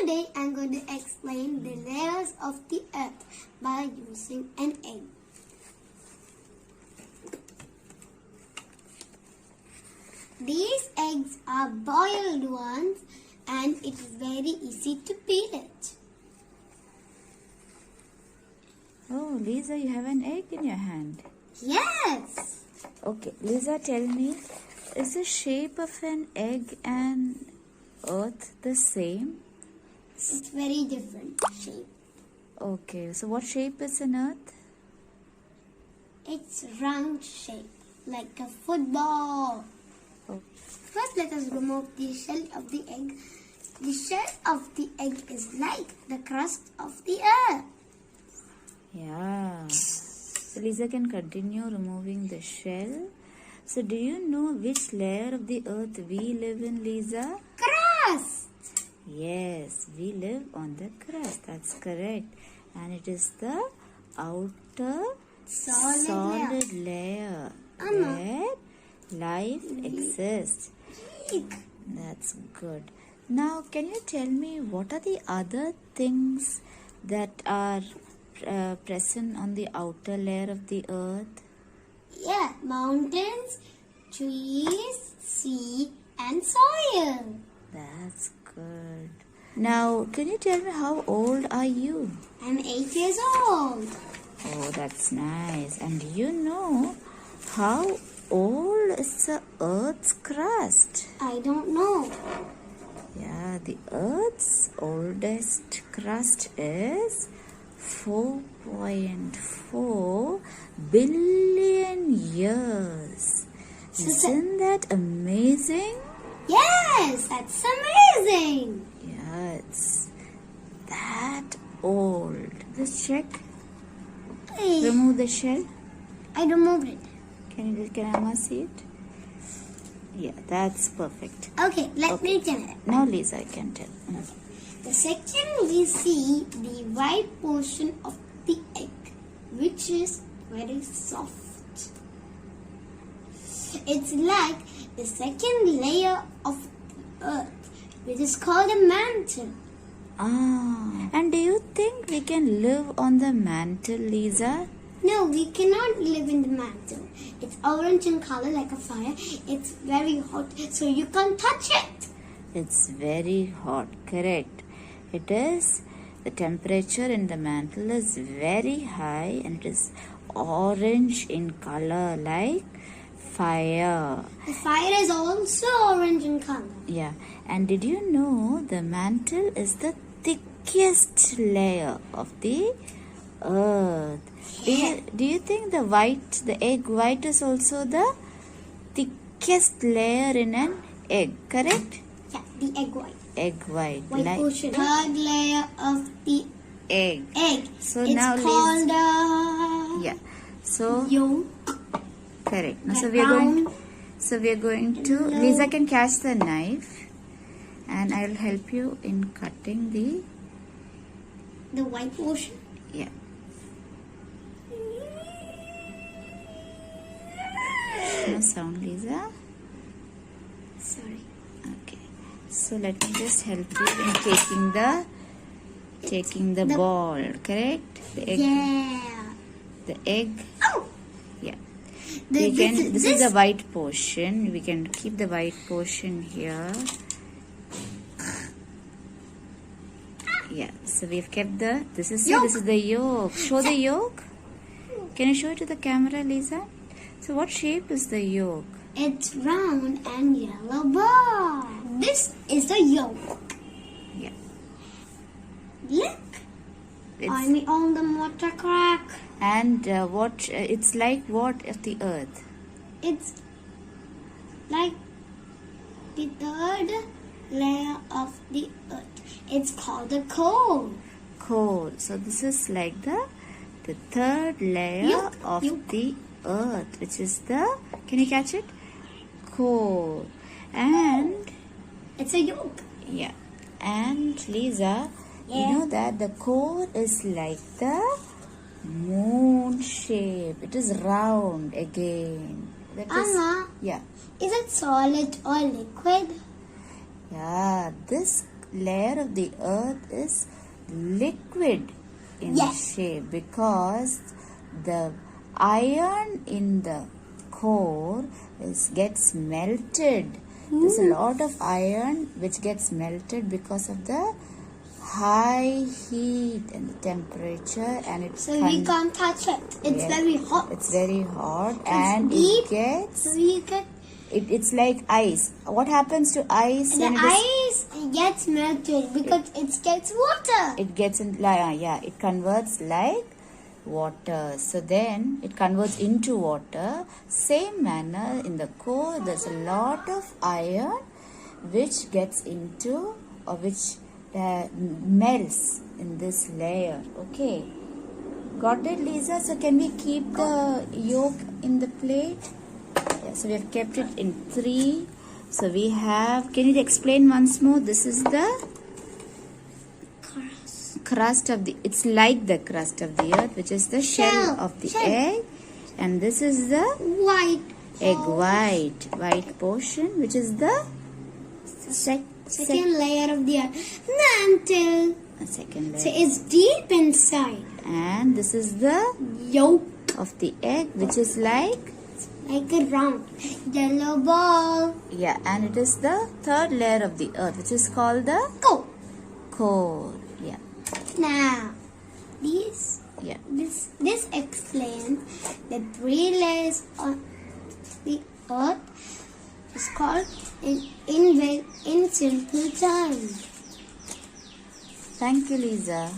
Today I'm going to explain the layers of the earth by using an egg. These eggs are boiled ones and it is very easy to peel it. Oh, Lisa, you have an egg in your hand. Yes! Okay, Lisa, tell me, is the shape of an egg and earth the same? It's very different shape. Okay, so what shape is an earth? It's round shape, like a football. Oh. First, let us remove the shell of the egg. The shell of the egg is like the crust of the earth. Yeah. So Lisa can continue removing the shell. So do you know which layer of the earth we live in, Lisa? Crust! Yes, we live on the crust. That's correct. And it is the outer solid layer where life exists. That's good. Now, can you tell me what are the other things that are present on the outer layer of the earth? Yeah, mountains, trees, sea, and soil. That's good. Now, can you tell me how old are you? I'm 8 years old. Oh, that's nice. And do you know how old is the earth's crust? I don't know. Yeah, the earth's oldest crust is 4.4 billion years. Isn't that amazing? Yes, that's amazing. Yeah, it's that old. Just check. Remove the shell. I removed it. Can Amma see it? Yeah, that's perfect. Okay, let me tell it. Now Lisa, I can tell. The second we see the white portion of the egg, which is very soft. It's like the second layer of the earth, which is called a mantle. Ah, and do you think we can live on the mantle, Lisa? No, we cannot live in the mantle. It's orange in color like a fire. It's very hot, so you can't touch it. It's very hot, correct. It is. The temperature in the mantle is very high and it is orange in color like fire. The fire is also orange in color. Yeah, and did you know the mantle is the thickest layer of the earth? Do you think the egg white is also the thickest layer in an egg, correct? Yeah, the egg white. Egg white. White portion. Third layer of the egg. So it's now called yeah. So yolk. Correct. Now, so we are going to Lisa can catch the knife and I will help you in cutting the white portion. Yeah. No sound, Lisa. Sorry. Okay. So let me just help you in taking the ball, correct? The egg. Yeah. The egg. Oh. Yeah. This is the white portion. We can keep the white portion here. Yeah. So we've kept this is the yolk. Show the yolk. Can you show it to the camera, Lisa? So what shape is the yolk? It's round and yellow ball. This is the yolk. Yeah. Look. I'm on the water crack. And it's like what of the earth? It's like the third layer of the earth. It's called the core. Core. So this is like the third layer of the earth, which is the, can you catch it? Core. And it's a yolk. Yeah. And Lisa, you know that the core is like the moon shape. It is round again. Anna, yeah. Is it solid or liquid? Yeah, this layer of the earth is liquid in Yes. shape because the iron in the core gets melted. There's a lot of iron which gets melted because of the high heat and the temperature, and it So we can't touch it. It's Yeah. very hot. it's very hot and deep. it gets So we get it's like ice. What happens to ice the when ice gets melted because it gets water. it gets in yeah, it converts like water. So then it converts into water. Same manner in the core, there's a lot of iron which gets into or which melts in this layer. Okay, got it, Lisa? So can we keep the yolk in the plate? Yeah, so we have kept it in 3. So we have, can you explain once more? This is the crust of the, it's like the crust of the earth, which is the shell of the egg, and this is the White. egg white portion, which is the Second layer of the earth. Mantle. second layer. So it's deep inside. And this is the Yolk. of the egg, which is like A round yellow ball. yeah, and it is the third layer of the earth, which is called the Go. core. Yeah, Now, this explains the 3 layers of the earth is called in simple terms. thank you, Lisa.